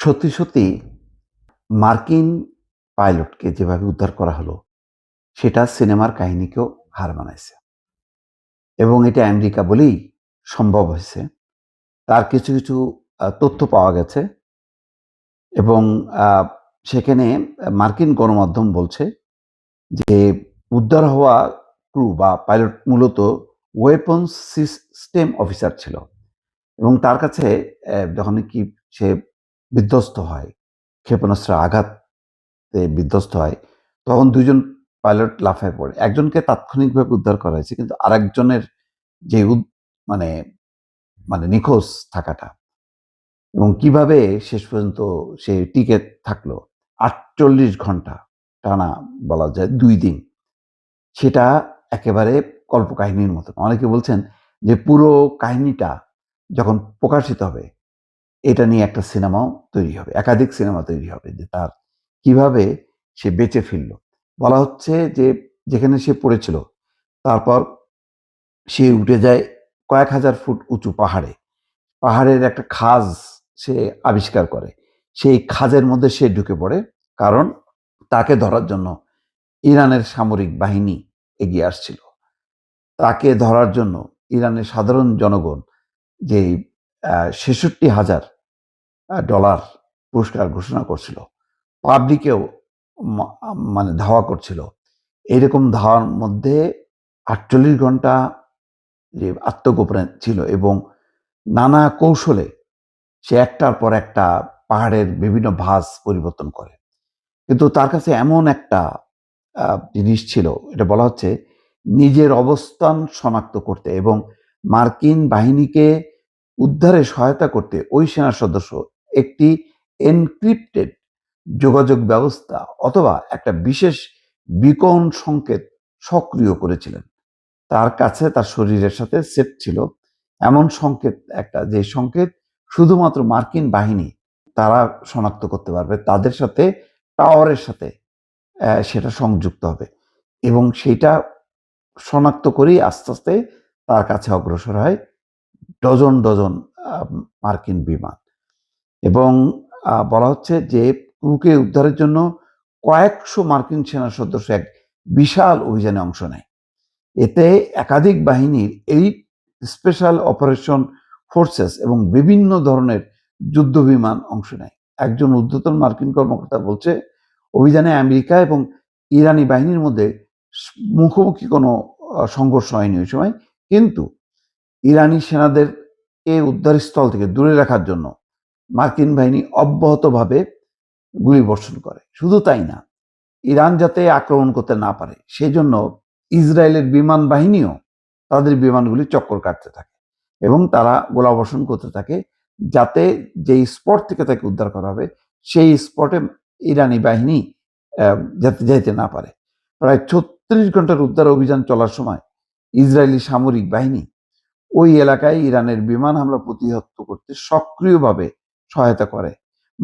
সত্যি সত্যি মার্কিন পাইলটকে যেভাবে উদ্ধার করা হলো সেটা সিনেমার কাহিনীকেও হার মানাইছে এবং এটা আমেরিকা বলেই সম্ভব হয়েছে। তার কিছু কিছু তথ্য পাওয়া গেছে এবং আহ, সেখানে মার্কিন গণমাধ্যম বলছে যে উদ্ধার হওয়া ক্রু বা পাইলট মূলত ওয়েপন্স সিস্টেম অফিসার ছিল এবং তার কাছে যখন কি সে বিধ্বস্ত হয়, ক্ষেপণাস্ত্রের আঘাতে বিধ্বস্ত হয়, তখন দুইজন পাইলট লাফায় পড়ে। একজনকে তাৎক্ষণিকভাবে উদ্ধার করা হয়েছে, কিন্তু আরেকজনের যে মানে মানে নিখোঁজ থাকাটা এবং কিভাবে শেষ পর্যন্ত সে টিকে থাকলো ৪৮ ঘন্টা টানা, বলা যায় ২ দিন, সেটা একেবারে কল্পকাহিনীর মতন। অনেকে বলছেন যে পুরো কাহিনীটা যখন প্রকাশিত হবে এটা নিয়ে একটা সিনেমাও তৈরি হবে, একাধিক সিনেমা তৈরি হবে, যে তার কিভাবে সে বেঁচে ফিরল। বলা হচ্ছে যে যেখানে সে পড়েছিল তারপর সে উঠে যায় কয়েক হাজার ফুট উঁচু পাহাড়ে। পাহাড়ের একটা খাজ সে আবিষ্কার করে। সেই খাজের মধ্যে সে ঢুকে পড়ে, কারণ তাকে ধরার জন্য ইরানের সামরিক বাহিনী এগিয়ে আসছিল। তাকে ধরার জন্য ইরানের সাধারণ জনগণ যে $৬৬,০০০ পুরস্কার ঘোষণা করছিল, পাবলিকেও মানে ধাওয়া করছিল। এইরকম ধাওয়ার মধ্যে ৪৮ ঘন্টা যে আত্মগোপনে ছিল এবং নানা কৌশলে সে একটার পর একটা পাহাড়ের বিভিন্ন ভাঁজ পরিবর্তন করে। কিন্তু তার কাছে এমন একটা জিনিস ছিল, এটা বলা হচ্ছে নিজের অবস্থান শনাক্ত করতে এবং মার্কিন বাহিনীকে উদ্ধারে সহায়তা করতে ওই সেনা সদস্য একটি এনক্রিপ্টেড যোগাযোগ ব্যবস্থা অথবা একটা বিশেষ বিকন সংকেত সক্রিয় করেছিলেন। তার কাছে তার শরীরের সাথে সেট ছিল এমন সংকেত একটা, যে সংকেত শুধুমাত্র মার্কিন বাহিনী তারা শনাক্ত করতে পারবে, তাদের সাথে টাওয়ারের সাথে সেটা সংযুক্ত হবে এবং সেটা শনাক্ত করেই আস্তে আস্তে তার কাছে অগ্রসর হয় ডজন ডজন মার্কিন বিমান। এবং বলা হচ্ছে যে ক্রুকে উদ্ধারের জন্য কয়েকশো মার্কিন সেনা সদস্য এক বিশাল অভিযানে অংশ নেয়। এতে একাধিক বাহিনীর এই স্পেশাল অপারেশন ফোর্সেস এবং বিভিন্ন ধরনের যুদ্ধ বিমান অংশ নেয়। একজন ঊর্ধ্বতন মার্কিন কর্মকর্তা বলছে, অভিযানে আমেরিকা এবং ইরানি বাহিনীর মধ্যে মুখোমুখি কোনো সংঘর্ষ হয়নি ওই সময়, কিন্তু ইরানি সেনাদেরকে উদ্ধারস্থল থেকে দূরে রাখার জন্য মার্কিন বাহিনী অব্যাহতভাবে গুলি বর্ষণ করে। শুধু তাই না, ইরান যাতে আক্রমণ করতে না পারে সেই জন্য ইসরায়েলের বিমান বাহিনীও তাদের বিমানগুলি চক্কর কাটতে থাকে এবং তারা গোলাবর্ষণ করতে থাকে, যাতে যেই স্পট থেকে তাকে উদ্ধার করা হবে সেই স্পটে ইরানি বাহিনী যাতে যাইতে না পারে। প্রায় ৩৬ ঘন্টার উদ্ধার অভিযান চলার সময় ইসরায়েলি সামরিক বাহিনী ওই এলাকায় ইরানের বিমান হামলা প্রতিহত করতে সক্রিয়ভাবে সহায়তা করে।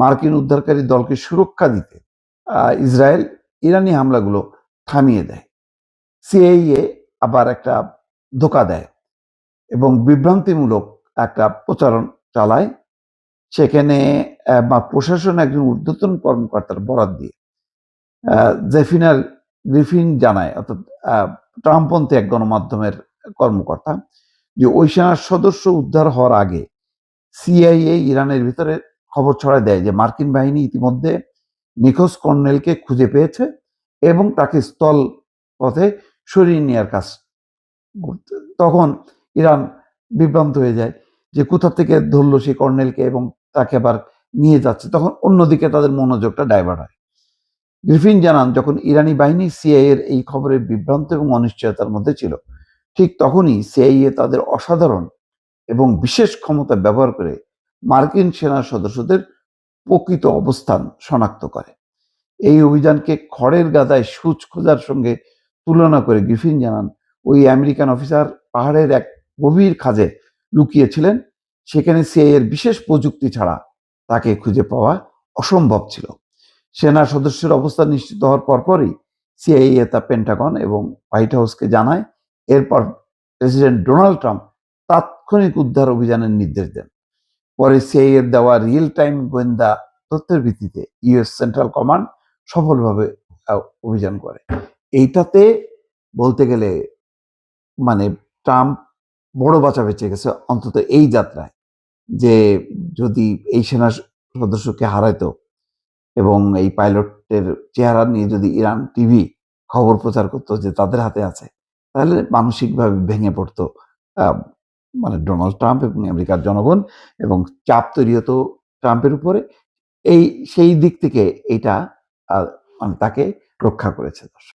মার্কিন উদ্ধারকারী দলকে সুরক্ষা দিতে ইসরায়েল ইরানি হামলাগুলো থামিয়ে দেয়। সিআইএ আবার একটা ধোঁকা দেয় এবং বিভ্রান্তিমূলক একটা প্রচারণ চালায়। সেখানে বা প্রশাসন একজন ঊর্ধ্বতন কর্মকর্তার বরাত দিয়ে জেফিনার গ্রিফিন জানায়, অর্থাৎ ট্রাম্পপন্থী এক গণমাধ্যমের কর্মকর্তা, যে ওই সেনার সদস্য উদ্ধার হওয়ার আগে সিআইএ ইরানের ভিতরে খবর ছড়ায় দেয় যে মার্কিন বাহিনী ইতিমধ্যে নিখোঁজ কর্নেলকে খুঁজে পেয়েছে এবং তাকে স্থল পথে সরিয়ে নেওয়ার কাজ করতে। তখন ইরান বিভ্রান্ত হয়ে যায় যে কোথা থেকে ধরলো সেই কর্নেলকে এবং তাকে আবার নিয়ে যাচ্ছে। তখন অন্যদিকে তাদের মনোযোগটা ডাইভার্ট হয়। গ্রিফিন জানান, যখন ইরানি বাহিনী সিআইএ এর এই খবরের বিভ্রান্ত এবং অনিশ্চয়তার মধ্যে ছিল, ঠিক তখনই সিআইএ তাদের অসাধারণ এবং বিশেষ ক্ষমতা ব্যবহার করে মার্কিন সেনা সদস্যদের প্রকৃত অবস্থান শনাক্ত করে। এই অভিযানকে খড়ের গাদায় সূচ খোঁজার সঙ্গে তুলনা করে গ্রিফিন জানান, ওই আমেরিকান অফিসার পাহাড়ের এক গভীর খাঁজে লুকিয়েছিলেন। সেখানে সিআইএ এর বিশেষ প্রযুক্তি ছাড়া তাকে খুঁজে পাওয়া অসম্ভব ছিল। সেনা সদস্যের অবস্থান নিশ্চিত হওয়ার পরপরই সিআইএ তা পেন্টাগন এবং হোয়াইট হাউসকে জানায়। এরপর প্রেসিডেন্ট ডোনাল্ড ট্রাম্প তাৎক্ষণিক উদ্ধার অভিযানের নির্দেশ দেন। পরে সিআইএ এর দেওয়া রিয়েল টাইম গোয়েন্দা তথ্যের ভিত্তিতে ইউএস সেন্ট্রাল কমান্ড সফলভাবে অভিযান করে। এইটাতে বলতে গেলে মানে ট্রাম্প বড় বাঁচা বেঁচে গেছে অন্তত এই যাত্রায়, যে যদি এই সেনা সদস্যকে হারাইতো এবং এই পাইলটের চেহারা নিয়ে যদি ইরান টিভি খবর প্রচার করতো যে তাদের হাতে আছে, তাহলে মানসিকভাবে ভেঙে পড়তো আহ, মানে ডোনাল্ড ট্রাম্প এবং আমেরিকার জনগণ, এবং চাপ তৈরি হতো ট্রাম্পের উপরে। সেই দিক থেকে এটা মানে তাকে রক্ষা করেছে।